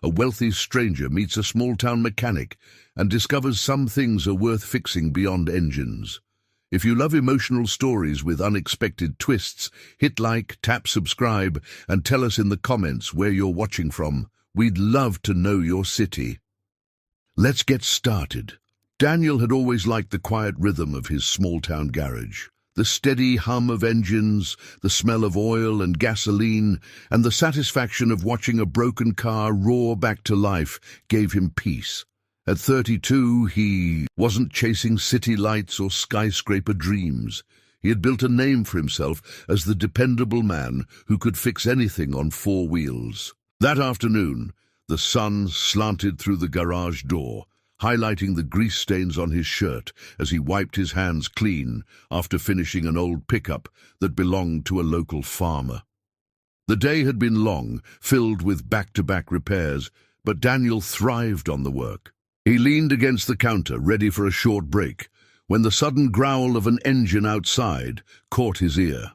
a wealthy stranger meets a small-town mechanic and discovers some things are worth fixing beyond engines. If you love emotional stories with unexpected twists, hit like, tap subscribe, and tell us in the comments where you're watching from. We'd love to know your city. Let's get started. Daniel had always liked the quiet rhythm of his small-town garage. The steady hum of engines, the smell of oil and gasoline, and the satisfaction of watching a broken car roar back to life gave him peace. At 32, he wasn't chasing city lights or skyscraper dreams. He had built a name for himself as the dependable man who could fix anything on four wheels. That afternoon, the sun slanted through the garage door, highlighting the grease stains on his shirt as he wiped his hands clean after finishing an old pickup that belonged to a local farmer. The day had been long, filled with back-to-back repairs, but Daniel thrived on the work. He leaned against the counter, ready for a short break, when the sudden growl of an engine outside caught his ear.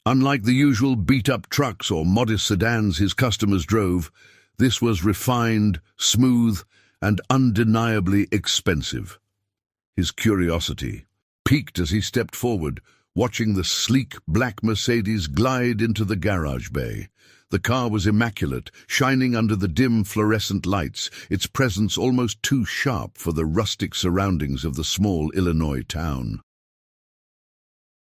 Unlike the usual beat-up trucks or modest sedans his customers drove, this was refined, smooth, and undeniably expensive. His curiosity piqued as he stepped forward, watching the sleek black Mercedes glide into the garage bay. The car was immaculate, shining under the dim fluorescent lights, its presence almost too sharp for the rustic surroundings of the small Illinois town.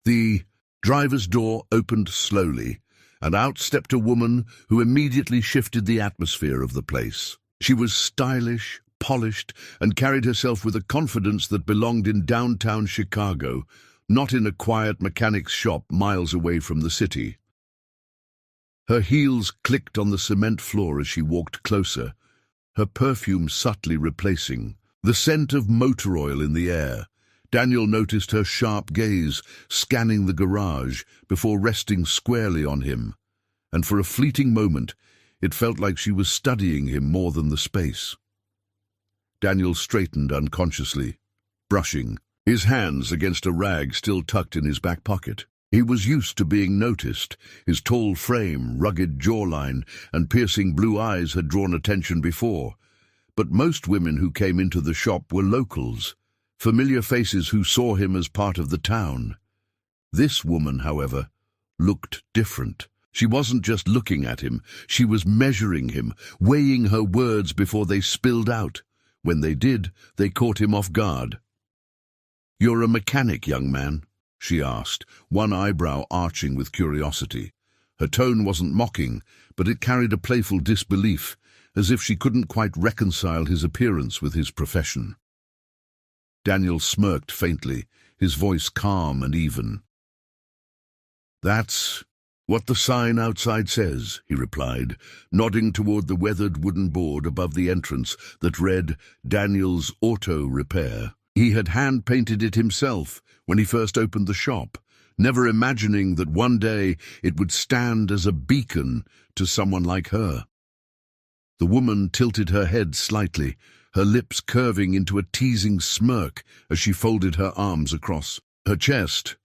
The driver's door opened slowly, and out stepped a woman who immediately shifted the atmosphere of the place. She was stylish, polished, and carried herself with a confidence that belonged in downtown Chicago, not in a quiet mechanic's shop miles away from the city. Her heels clicked on the cement floor as she walked closer, her perfume subtly replacing the scent of motor oil in the air. Daniel noticed her sharp gaze, scanning the garage before resting squarely on him, and for a fleeting moment it felt like she was studying him more than the space. Daniel straightened unconsciously, brushing his hands against a rag still tucked in his back pocket. He was used to being noticed. His tall frame, rugged jawline, and piercing blue eyes had drawn attention before. But most women who came into the shop were locals, familiar faces who saw him as part of the town. This woman, however, looked different. She wasn't just looking at him, she was measuring him, weighing her words before they spilled out. When they did, they caught him off guard. "You're a mechanic, young man?" she asked, one eyebrow arching with curiosity. Her tone wasn't mocking, but it carried a playful disbelief, as if she couldn't quite reconcile his appearance with his profession. Daniel smirked faintly, his voice calm and even. "That's what the sign outside says," he replied, nodding toward the weathered wooden board above the entrance that read Daniel's Auto Repair. He had hand-painted it himself when he first opened the shop, never imagining that one day it would stand as a beacon to someone like her. The woman tilted her head slightly, her lips curving into a teasing smirk as she folded her arms across her chest.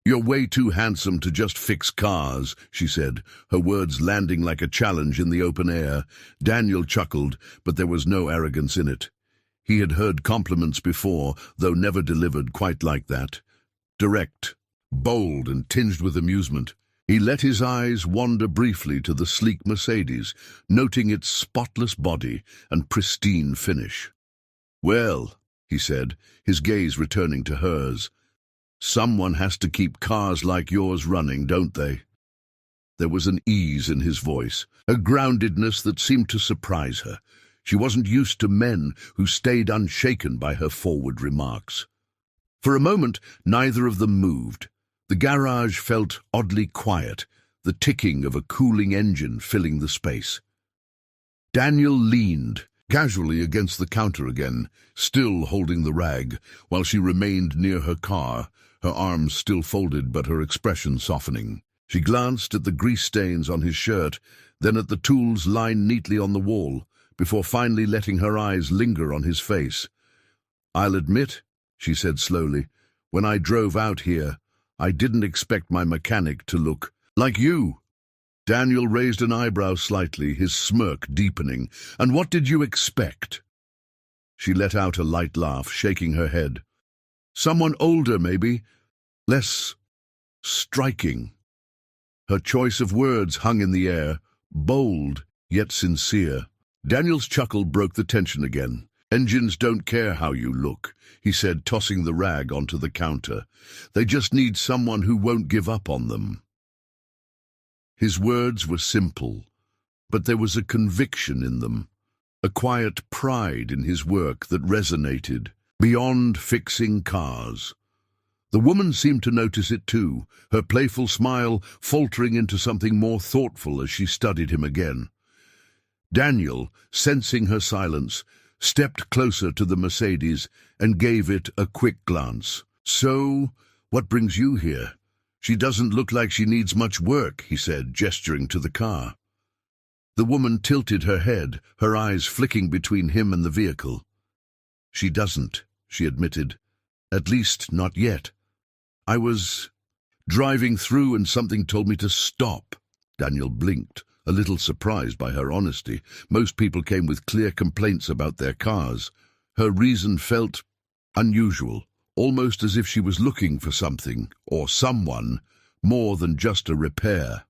"You're way too handsome to just fix cars," she said, her words landing like a challenge in the open air. Daniel chuckled, but there was no arrogance in it. He had heard compliments before, though never delivered quite like that. Direct, bold, and tinged with amusement. He let his eyes wander briefly to the sleek Mercedes, noting its spotless body and pristine finish. "Well," he said, his gaze returning to hers, "someone has to keep cars like yours running, don't they?" There was an ease in his voice, a groundedness that seemed to surprise her. She wasn't used to men who stayed unshaken by her forward remarks. For a moment, neither of them moved. The garage felt oddly quiet, the ticking of a cooling engine filling the space. Daniel leaned casually against the counter again, still holding the rag, while she remained near her car, her arms still folded but her expression softening. She glanced at the grease stains on his shirt, then at the tools lined neatly on the wall, before finally letting her eyes linger on his face. "I'll admit," she said slowly, "when I drove out here, I didn't expect my mechanic to look like you." Daniel raised an eyebrow slightly, his smirk deepening. "And what did you expect?" She let out a light laugh, shaking her head. "Someone older, maybe. Less striking." Her choice of words hung in the air, bold yet sincere. Daniel's chuckle broke the tension again. "Engines don't care how you look," he said, tossing the rag onto the counter. "They just need someone who won't give up on them." His words were simple, but there was a conviction in them, a quiet pride in his work that resonated beyond fixing cars. The woman seemed to notice it too, her playful smile faltering into something more thoughtful as she studied him again. Daniel, sensing her silence, stepped closer to the Mercedes and gave it a quick glance. "So, what brings you here? She doesn't look like she needs much work," he said, gesturing to the car. The woman tilted her head, her eyes flicking between him and the vehicle. "She doesn't," she admitted. "At least, not yet. I was driving through and something told me to stop." Daniel blinked, a little surprised by her honesty. Most people came with clear complaints about their cars. Her reason felt unusual, almost as if she was looking for something, or someone, more than just a repair.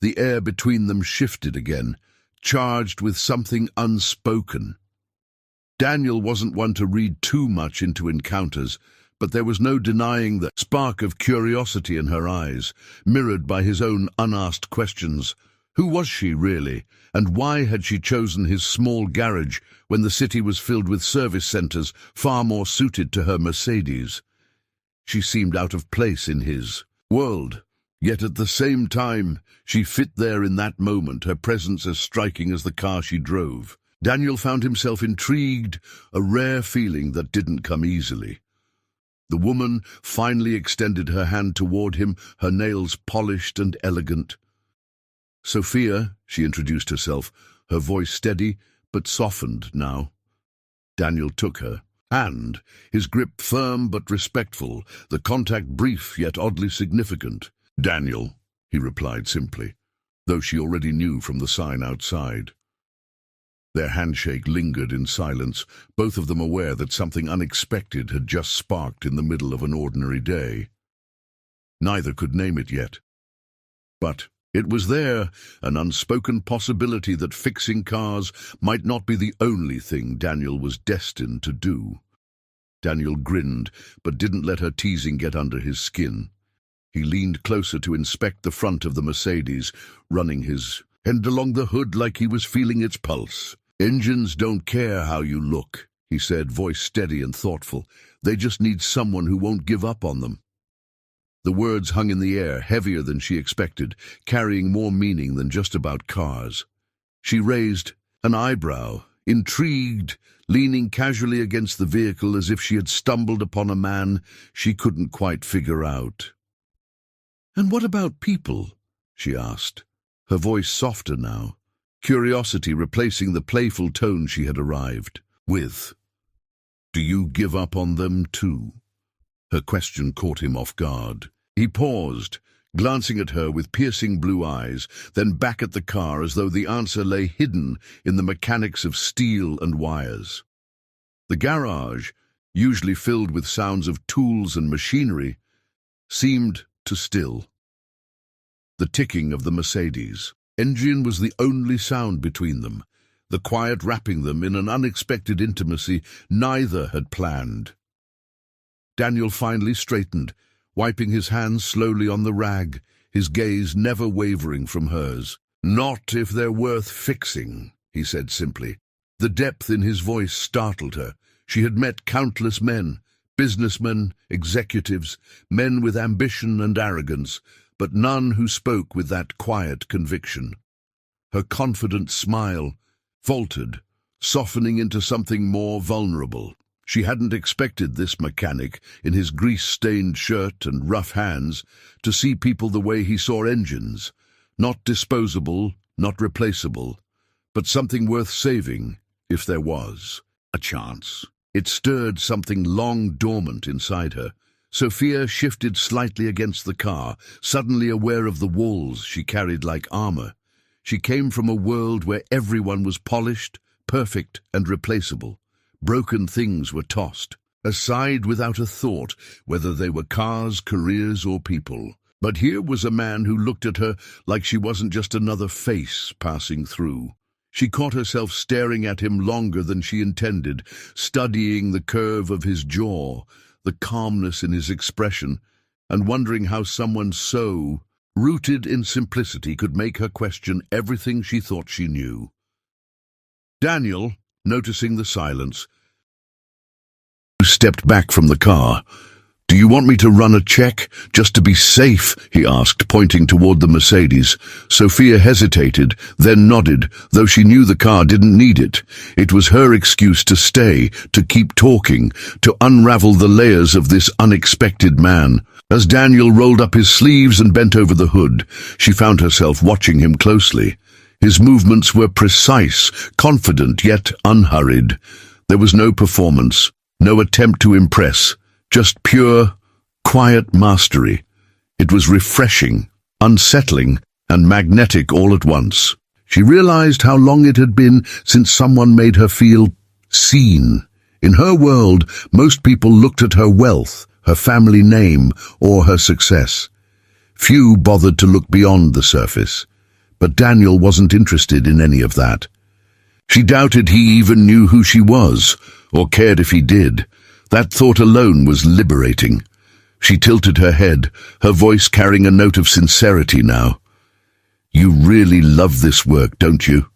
The air between them shifted again, charged with something unspoken. Daniel wasn't one to read too much into encounters, but there was no denying the spark of curiosity in her eyes, mirrored by his own unasked questions. Who was she, really, and why had she chosen his small garage when the city was filled with service centers far more suited to her Mercedes? She seemed out of place in his world, yet at the same time she fit there in that moment, her presence as striking as the car she drove. Daniel found himself intrigued, a rare feeling that didn't come easily. The woman finally extended her hand toward him, her nails polished and elegant. "Sophia," she introduced herself, her voice steady but softened now. Daniel took her hand, his grip firm but respectful, the contact brief yet oddly significant. "Daniel," he replied simply, though she already knew from the sign outside. Their handshake lingered in silence, both of them aware that something unexpected had just sparked in the middle of an ordinary day. Neither could name it yet. But it was there, an unspoken possibility that fixing cars might not be the only thing Daniel was destined to do. Daniel grinned, but didn't let her teasing get under his skin. He leaned closer to inspect the front of the Mercedes, running his hand along the hood like he was feeling its pulse. "Engines don't care how you look," he said, voice steady and thoughtful. "They just need someone who won't give up on them." The words hung in the air, heavier than she expected, carrying more meaning than just about cars. She raised an eyebrow, intrigued, leaning casually against the vehicle as if she had stumbled upon a man she couldn't quite figure out. "And what about people?" she asked, her voice softer now, curiosity replacing the playful tone she had arrived with. "Do you give up on them too?" Her question caught him off guard. He paused, glancing at her with piercing blue eyes, then back at the car as though the answer lay hidden in the mechanics of steel and wires. The garage, usually filled with sounds of tools and machinery, seemed to still. The ticking of the Mercedes engine was the only sound between them, the quiet wrapping them in an unexpected intimacy neither had planned. Daniel finally straightened, wiping his hands slowly on the rag, his gaze never wavering from hers. "Not if they're worth fixing," he said simply. The depth in his voice startled her. She had met countless men, businessmen, executives, men with ambition and arrogance, but none who spoke with that quiet conviction. Her confident smile faltered, softening into something more vulnerable. She hadn't expected this mechanic, in his grease-stained shirt and rough hands, to see people the way he saw engines, not disposable, not replaceable, but something worth saving, if there was a chance. It stirred something long dormant inside her, Sophia shifted slightly against the car, suddenly aware of the walls she carried like armor. She came from a world where everyone was polished, perfect, and replaceable. Broken things were tossed aside without a thought, whether they were cars, careers, or people. But here was a man who looked at her like she wasn't just another face passing through. She caught herself staring at him longer than she intended, studying the curve of his jaw, the calmness in his expression, and wondering how someone so rooted in simplicity could make her question everything she thought she knew. Daniel, noticing the silence, stepped back from the car. "Do you want me to run a check, just to be safe?" he asked, pointing toward the Mercedes. Sophia hesitated, then nodded, though she knew the car didn't need it. It was her excuse to stay, to keep talking, to unravel the layers of this unexpected man. As Daniel rolled up his sleeves and bent over the hood, she found herself watching him closely. His movements were precise, confident, yet unhurried. There was no performance, no attempt to impress, just pure, quiet mastery. It was refreshing, unsettling, and magnetic all at once. She realized how long it had been since someone made her feel seen. In her world, most people looked at her wealth, her family name, or her success. Few bothered to look beyond the surface. But Daniel wasn't interested in any of that. She doubted he even knew who she was, or cared if he did. That thought alone was liberating. She tilted her head, her voice carrying a note of sincerity now. "You really love this work, don't you?"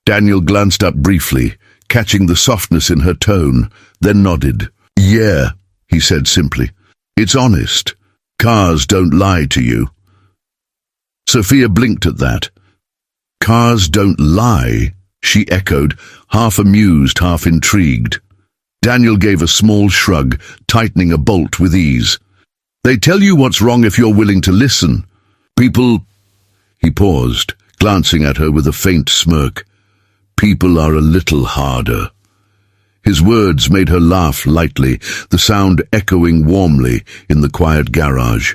Daniel glanced up briefly, catching the softness in her tone, then nodded. "Yeah," he said simply. "It's honest. Cars don't lie to you." Sophia blinked at that. "Cars don't lie," she echoed, half amused, half intrigued. Daniel gave a small shrug, tightening a bolt with ease. "They tell you what's wrong if you're willing to listen. People—" He paused, glancing at her with a faint smirk. "People are a little harder." His words made her laugh lightly, the sound echoing warmly in the quiet garage.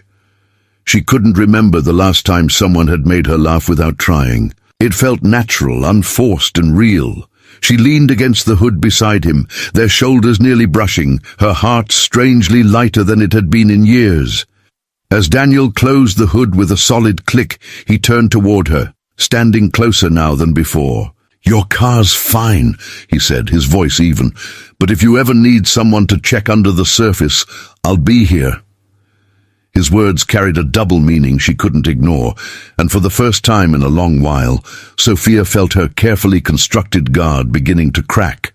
She couldn't remember the last time someone had made her laugh without trying. It felt natural, unforced, and real. She leaned against the hood beside him, their shoulders nearly brushing, her heart strangely lighter than it had been in years. As Daniel closed the hood with a solid click, he turned toward her, standing closer now than before. "Your car's fine," he said, his voice even, "but if you ever need someone to check under the surface, I'll be here." His words carried a double meaning she couldn't ignore, and for the first time in a long while, Sophia felt her carefully constructed guard beginning to crack.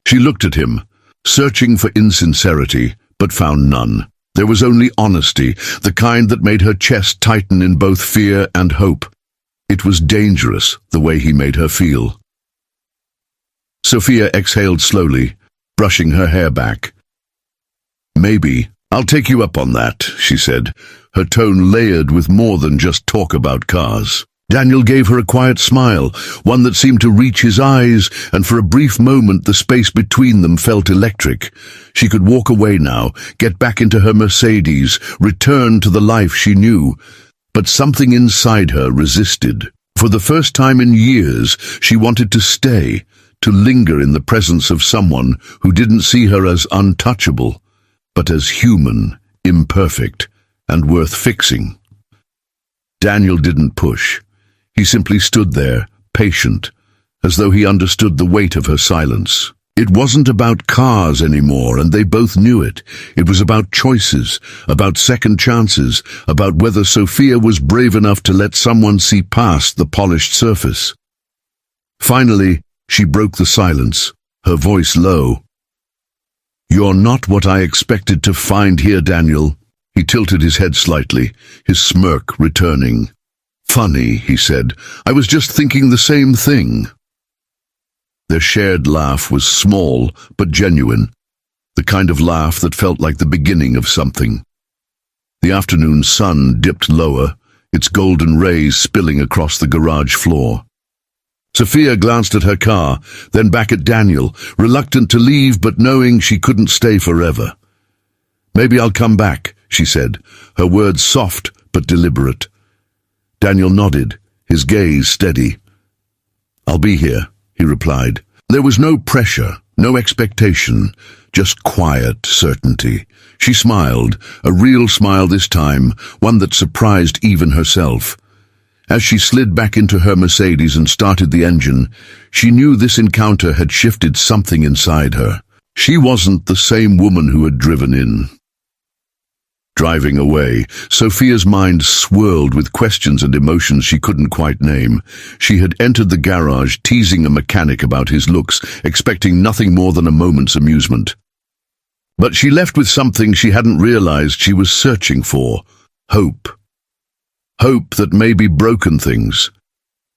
She looked at him, searching for insincerity, but found none. There was only honesty, the kind that made her chest tighten in both fear and hope. It was dangerous, the way he made her feel. Sophia exhaled slowly, brushing her hair back. "Maybe I'll take you up on that," she said, her tone layered with more than just talk about cars. Daniel gave her a quiet smile, one that seemed to reach his eyes, and for a brief moment the space between them felt electric. She could walk away now, get back into her Mercedes, return to the life she knew. But something inside her resisted. For the first time in years, she wanted to stay, to linger in the presence of someone who didn't see her as untouchable, but as human, imperfect, and worth fixing. Daniel didn't push. He simply stood there, patient, as though he understood the weight of her silence. It wasn't about cars anymore, and they both knew it. It was about choices, about second chances, about whether Sophia was brave enough to let someone see past the polished surface. Finally, she broke the silence, her voice low. "You're not what I expected to find here, Daniel." He tilted his head slightly, his smirk returning. "Funny," he said. "I was just thinking the same thing." Their shared laugh was small but genuine, the kind of laugh that felt like the beginning of something. The afternoon sun dipped lower, its golden rays spilling across the garage floor. Sophia glanced at her car, then back at Daniel, reluctant to leave but knowing she couldn't stay forever. "Maybe I'll come back," she said, her words soft but deliberate. Daniel nodded, his gaze steady. "I'll be here," he replied. There was no pressure, no expectation, just quiet certainty. She smiled, a real smile this time, one that surprised even herself. As she slid back into her Mercedes and started the engine, she knew this encounter had shifted something inside her. She wasn't the same woman who had driven in. Driving away, Sophia's mind swirled with questions and emotions she couldn't quite name. She had entered the garage, teasing a mechanic about his looks, expecting nothing more than a moment's amusement. But she left with something she hadn't realized she was searching for: hope. Hope that maybe broken things,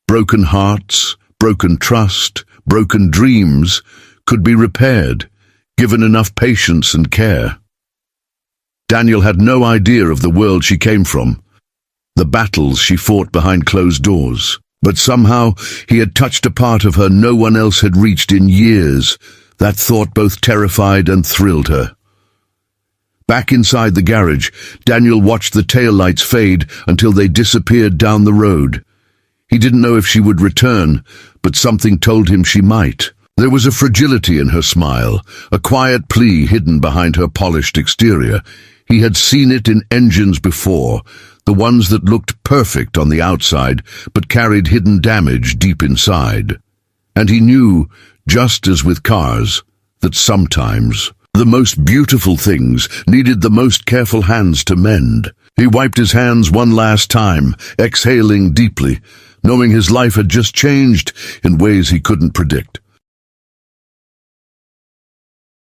broken hearts, broken trust, broken dreams, could be repaired, given enough patience and care. Daniel had no idea of the world she came from, the battles she fought behind closed doors. But somehow he had touched a part of her no one else had reached in years. That thought both terrified and thrilled her. Back inside the garage, Daniel watched the taillights fade until they disappeared down the road. He didn't know if she would return, but something told him she might. There was a fragility in her smile, a quiet plea hidden behind her polished exterior. He had seen it in engines before, the ones that looked perfect on the outside but carried hidden damage deep inside. And he knew, just as with cars, that sometimes the most beautiful things needed the most careful hands to mend. He wiped his hands one last time, exhaling deeply, knowing his life had just changed in ways he couldn't predict.